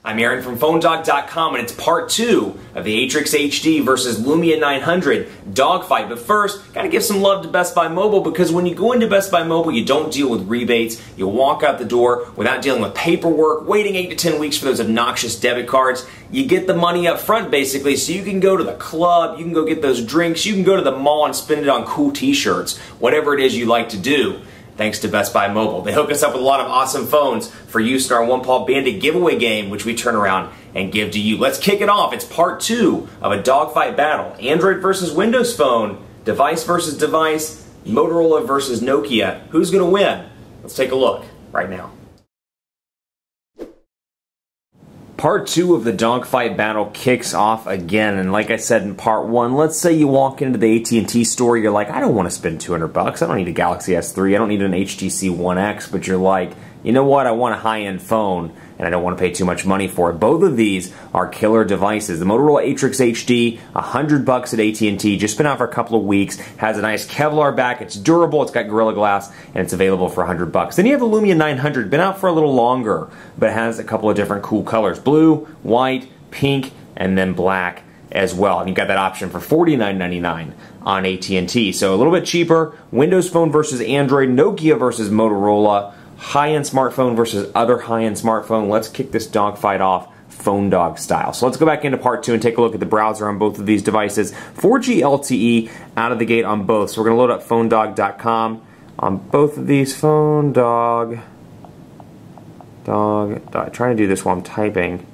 I'm Aaron from PhoneDog.com, and it's part 2 of the Atrix HD versus Lumia 900 dogfight. But first, gotta give some love to Best Buy Mobile, because when you go into Best Buy Mobile, you don't deal with rebates. You walk out the door without dealing with paperwork, waiting 8 to 10 weeks for those obnoxious debit cards. You get the money up front, basically, so you can go to the club, you can go get those drinks, you can go to the mall and spend it on cool t-shirts, whatever it is you like to do. Thanks to Best Buy Mobile. They hook us up with a lot of awesome phones for use in our One Paw Bandit giveaway game, which we turn around and give to you. Let's kick it off. It's part 2 of a dogfight battle. Android versus Windows Phone, device versus device, Motorola versus Nokia. Who's going to win? Let's take a look right now. Part 2 of the dogfight battle kicks off again, and like I said in part 1, let's say you walk into the AT&T store, you're like, I don't want to spend $200 bucks, I don't need a Galaxy S3, I don't need an HTC One X, but you're like, you know what, I want a high-end phone, and I don't want to pay too much money for it. Both of these are killer devices. The Motorola Atrix HD, $100 bucks at AT&T, just been out for a couple of weeks, has a nice Kevlar back, it's durable, it's got Gorilla Glass, and it's available for $100 bucks. Then you have the Lumia 900, been out for a little longer, but has a couple of different cool colors. Blue, white, pink, and then black as well. And you've got that option for $49.99 on AT&T. So a little bit cheaper. Windows Phone versus Android, Nokia versus Motorola, high-end smartphone versus other high-end smartphone. Let's kick this dogfight off phone dog style. So let's go back into part 2 and take a look at the browser on both of these devices. 4G LTE out of the gate on both. So we're going to load up PhoneDog.com on both of these. PhoneDog. Trying to do this while I'm typing.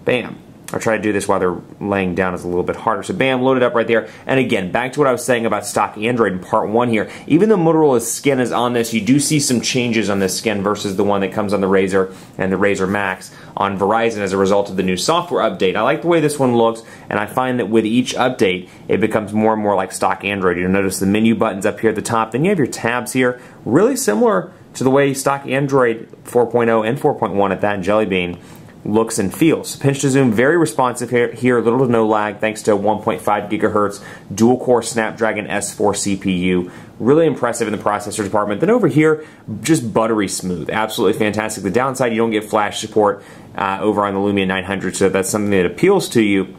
Bam. I'll try to do this while they're laying down is a little bit harder. So bam, loaded up right there. And again, back to what I was saying about stock Android in part 1 here. Even though Motorola's skin is on this, you do see some changes on this skin versus the one that comes on the Razr and the Razr Max on Verizon as a result of the new software update. I like the way this one looks, and I find that with each update, it becomes more and more like stock Android. You'll notice the menu buttons up here at the top. Then you have your tabs here, really similar to the way stock Android 4.0 and 4.1 at that and Jelly Bean looks and feels. Pinch to zoom, very responsive here, little to no lag thanks to a 1.5 gigahertz dual-core Snapdragon S4 CPU. Really impressive in the processor department. Then over here, just buttery smooth. Absolutely fantastic. The downside, you don't get flash support over on the Lumia 900, so that's something that appeals to you.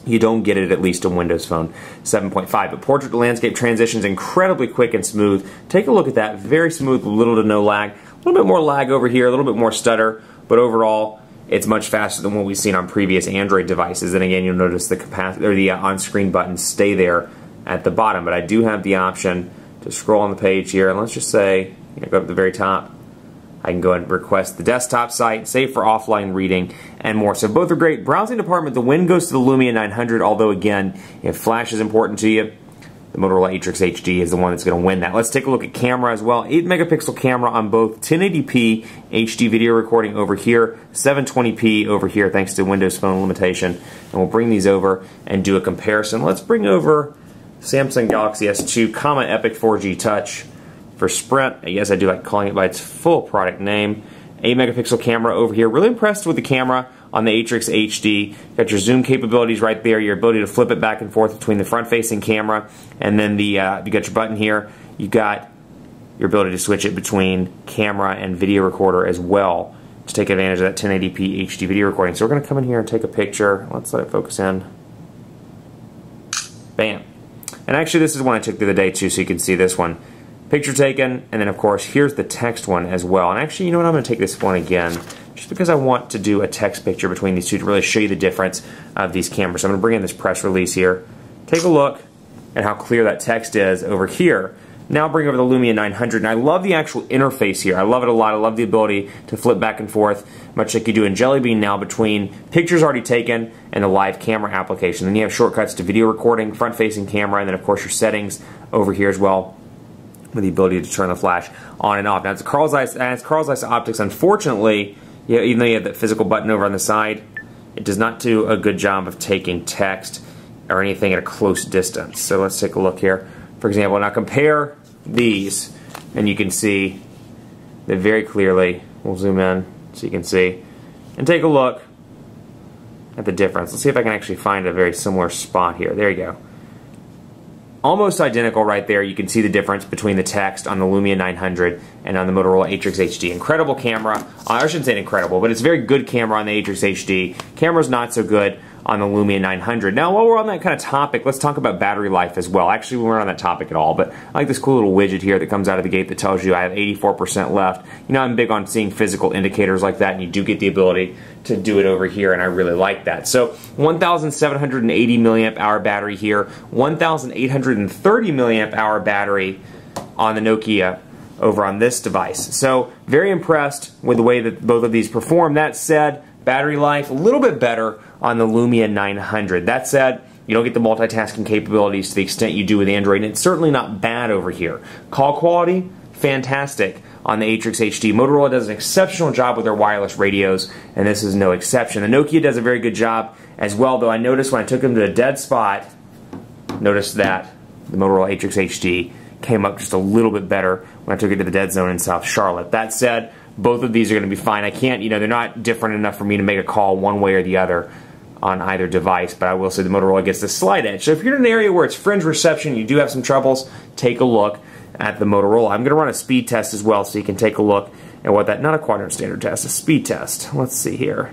You don't get it at least on Windows Phone 7.5. But portrait to landscape transitions incredibly quick and smooth. Take a look at that. Very smooth, little to no lag. A little bit more lag over here, a little bit more stutter, but overall, it's much faster than what we've seen on previous Android devices. And again, you'll notice the capacity or the on-screen buttons stay there at the bottom. But I do have the option to scroll on the page here, and let's just say, go to the very top. I can go ahead and request the desktop site, save for offline reading, and more. So both are great. Browsing department, the win goes to the Lumia 900, although again, if flash is important to you, the Motorola Atrix HD is the one that's going to win that. Let's take a look at camera as well. 8 megapixel camera on both, 1080p HD video recording over here, 720p over here thanks to Windows Phone limitation. And we'll bring these over and do a comparison. Let's bring over Samsung Galaxy S2, Epic 4G Touch for Sprint. I guess I do like calling it by its full product name. 8 megapixel camera over here. Really impressed with the camera on the Atrix HD. Got your zoom capabilities right there, your ability to flip it back and forth between the front-facing camera, and then you got your button here. You got your ability to switch it between camera and video recorder as well to take advantage of that 1080p HD video recording. So we're going to come in here and take a picture. Let's let it focus in. Bam. And actually, this is one I took the other day too, so you can see this one. Picture taken, and then of course here's the text one as well. And actually, you know what, I'm going to take this one again just because I want to do a text picture between these two to really show you the difference of these cameras. So I'm going to bring in this press release here. Take a look at how clear that text is over here. Now bring over the Lumia 900, and I love the actual interface here. I love it a lot. I love the ability to flip back and forth, much like you do in Jelly Bean now, between pictures already taken and the live camera application. Then you have shortcuts to video recording, front-facing camera, and then of course your settings over here as well, with the ability to turn the flash on and off. Now it's Carl's Zeiss optics. Unfortunately, even though you have that physical button over on the side, it does not do a good job of taking text or anything at a close distance. So let's take a look here. For example, now compare these, and you can see that very clearly. We'll zoom in so you can see, and take a look at the difference. Let's see if I can actually find a very similar spot here. There you go. almost identical right there. You can see the difference between the text on the Lumia 900 and on the Motorola Atrix HD. Incredible camera. I shouldn't say incredible, but it's a very good camera on the Atrix HD. Camera's not so good on the Lumia 900. Now, while we're on that kind of topic, let's talk about battery life as well. Actually, we weren't on that topic at all, but I like this cool little widget here that comes out of the gate that tells you I have 84% left. You know, I'm big on seeing physical indicators like that, and you do get the ability to do it over here, and I really like that. So, 1,780 milliamp hour battery here, 1,830 milliamp hour battery on the Nokia over on this device. So, very impressed with the way that both of these perform. That said, battery life a little bit better on the Lumia 900. That said, you don't get the multitasking capabilities to the extent you do with Android, and it's certainly not bad over here. Call quality, fantastic on the Atrix HD. Motorola does an exceptional job with their wireless radios, and this is no exception. The Nokia does a very good job as well, though I noticed when I took them to a dead spot, noticed that the Motorola Atrix HD came up just a little bit better when I took it to the dead zone in South Charlotte. That said, both of these are going to be fine. I can't, you know, they're not different enough for me to make a call one way or the other on either device, but I will say the Motorola gets the slight edge. So if you're in an area where it's fringe reception, you do have some troubles, take a look at the Motorola. I'm going to run a speed test as well, so you can take a look at what that, not a quadrant standard test, a speed test. Let's see here.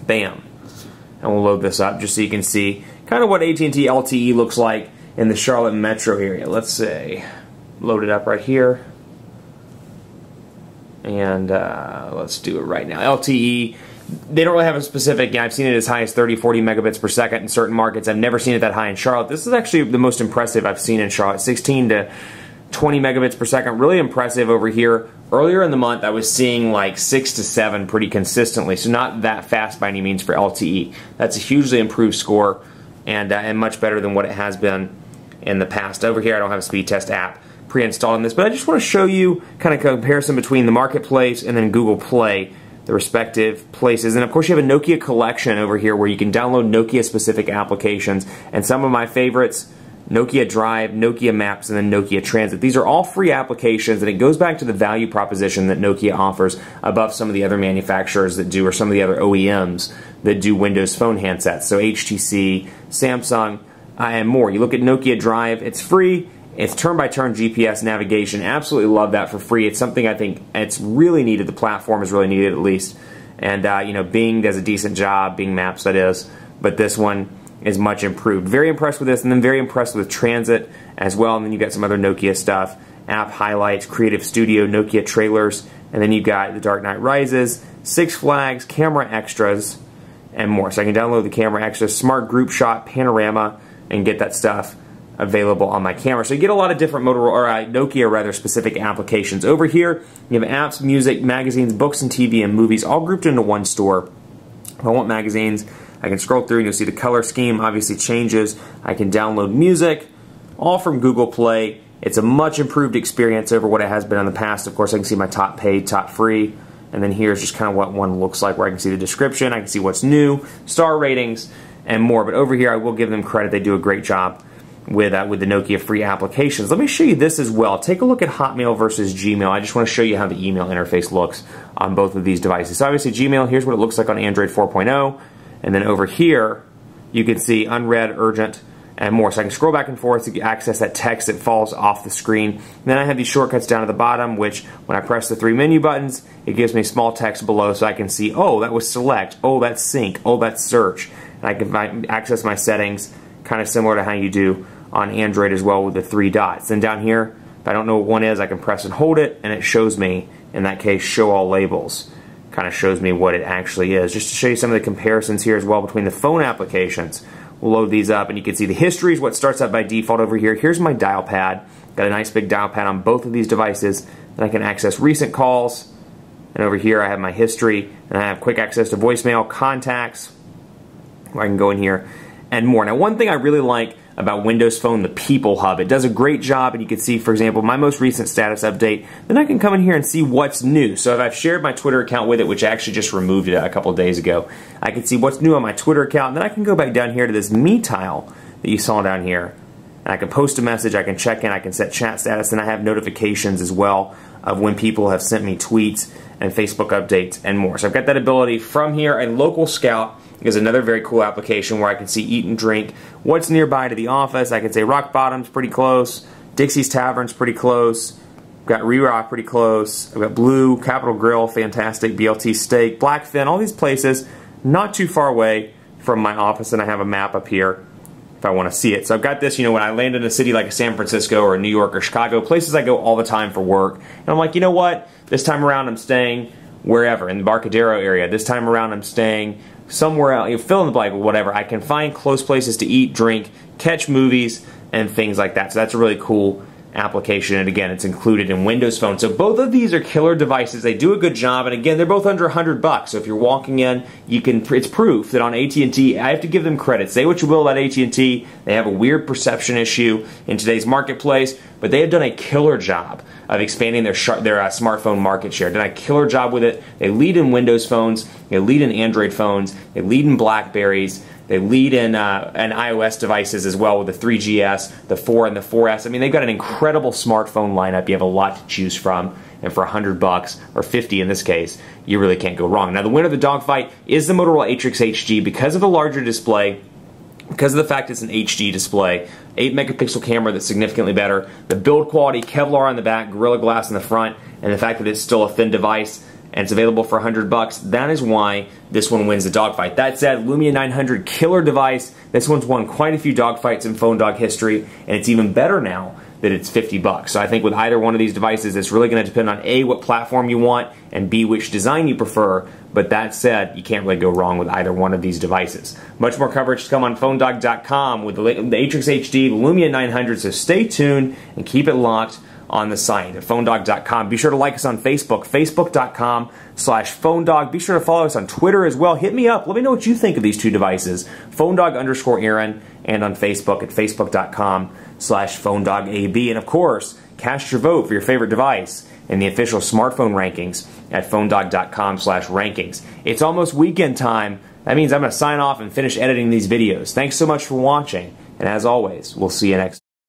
Bam. And we'll load this up just so you can see kind of what AT&T LTE looks like in the Charlotte metro area. Let's say, load it up right here. And let's do it right now. LTE, they don't really have a specific, I've seen it as high as 30, 40 megabits per second in certain markets. I've never seen it that high in Charlotte. This is actually the most impressive I've seen in Charlotte. 16 to 20 megabits per second, really impressive over here. Earlier in the month, I was seeing like 6 to 7 pretty consistently, so not that fast by any means for LTE. That's a hugely improved score and much better than what it has been in the past. Over here, I don't have a speed test app pre-installed in this, but I just want to show you kind of comparison between the Marketplace and then Google Play, the respective places. And of course you have a Nokia collection over here where you can download Nokia specific applications, and some of my favorites, Nokia Drive, Nokia Maps, and then Nokia Transit. These are all free applications, and it goes back to the value proposition that Nokia offers above some of the other manufacturers that do, or some of the other OEMs that do Windows Phone handsets. So HTC, Samsung, and more. You look at Nokia Drive, it's free. It's turn-by-turn GPS navigation. Absolutely love that for free. It's something I think it's really needed. The platform is really needed, at least. And you know, Bing does a decent job. Bing Maps, that is. But this one is much improved. Very impressed with this, and then very impressed with Transit as well. And then you've got some other Nokia stuff. App highlights, Creative Studio, Nokia trailers, and then you've got The Dark Knight Rises, Six Flags, Camera Extras, and more. So I can download the Camera Extras, Smart Group Shot, Panorama, and get that stuff available on my camera. So you get a lot of different Motorola, or Nokia rather, specific applications. Over here, you have apps, music, magazines, books, and TV, and movies, all grouped into one store. If I want magazines, I can scroll through and you'll see the color scheme obviously changes. I can download music, all from Google Play. It's a much improved experience over what it has been in the past. Of course, I can see my top paid, top free, and then here's just kind of what one looks like, where I can see the description, I can see what's new, star ratings, and more. But over here, I will give them credit. They do a great job with the Nokia free applications. Let me show you this as well. Take a look at Hotmail versus Gmail. I just want to show you how the email interface looks on both of these devices. So obviously Gmail, here's what it looks like on Android 4.0, and then over here you can see unread, urgent, and more. So I can scroll back and forth to access that text that falls off the screen. And then I have these shortcuts down at the bottom, which when I press the 3 menu buttons, it gives me small text below so I can see, oh, that was select, oh, that's sync, oh, that's search. And I can access my settings kind of similar to how you do on Android as well with the 3 dots. Then down here, if I don't know what one is, I can press and hold it, and it shows me, in that case, show all labels. Kind of shows me what it actually is. Just to show you some of the comparisons here as well between the phone applications. We'll load these up, and you can see the history is what starts out by default over here. Here's my dial pad. Got a nice big dial pad on both of these devices. Then I can access recent calls, and over here I have my history, and I have quick access to voicemail, contacts, where I can go in here, and more. Now, one thing I really like about Windows Phone, the People Hub. It does a great job, and you can see, for example, my most recent status update. Then I can come in here and see what's new. So if I've shared my Twitter account with it, which I actually just removed it a couple days ago, I can see what's new on my Twitter account. And then I can go back down here to this Me tile that you saw down here. And I can post a message, I can check in, I can set chat status, and I have notifications as well of when people have sent me tweets and Facebook updates and more. So I've got that ability from here, and Local Scout is another very cool application where I can see eat and drink what's nearby to the office. I can say Rock Bottom's pretty close, Dixie's Tavern's pretty close, I've got Re-Rock pretty close, I've got Blue, Capital Grill, fantastic, BLT Steak, Blackfin, all these places not too far away from my office, and I have a map up here if I want to see it. So I've got this, you know, when I land in a city like a San Francisco or New York or Chicago, places I go all the time for work, and I'm like, you know what, this time around I'm staying wherever, in the Barcadero area, this time around I'm staying somewhere else, you fill in the blank, whatever. I can find close places to eat, drink, catch movies, and things like that. So that's a really cool application, and again, it's included in Windows Phone. So both of these are killer devices. They do a good job, and again, they're both under $100. So if you're walking in, you can. It's proof that on AT&T, I have to give them credit. Say what you will about AT&T, they have a weird perception issue in today's marketplace, but they have done a killer job of expanding their smartphone market share. Done a killer job with it. They lead in Windows phones, they lead in Android phones, they lead in Blackberries. They lead in iOS devices as well with the 3GS, the 4, and the 4S. I mean, they've got an incredible smartphone lineup. You have a lot to choose from, and for $100 or $50 in this case, you really can't go wrong. Now, the winner of the dogfight is the Motorola Atrix HD because of the larger display, because of the fact it's an HD display, 8-megapixel camera that's significantly better, the build quality, Kevlar on the back, Gorilla Glass in the front, and the fact that it's still a thin device and it's available for $100. That is why this one wins the dogfight. That said, Lumia 900, killer device. This one's won quite a few dogfights in phone dog history, and it's even better now that it's $50. So I think with either one of these devices, it's really going to depend on A, what platform you want, and B, which design you prefer. But that said, you can't really go wrong with either one of these devices. Much more coverage to come on PhoneDog.com with the Atrix HD, the Lumia 900, so stay tuned and keep it locked on the site at PhoneDog.com. Be sure to like us on Facebook, Facebook.com/PhoneDog. Be sure to follow us on Twitter as well. Hit me up. Let me know what you think of these two devices. PhoneDog_Aaron, and on Facebook at Facebook.com/PhoneDogAB. And of course, cast your vote for your favorite device in the official smartphone rankings at PhoneDog.com/rankings. It's almost weekend time. That means I'm going to sign off and finish editing these videos. Thanks so much for watching, and as always, we'll see you next time.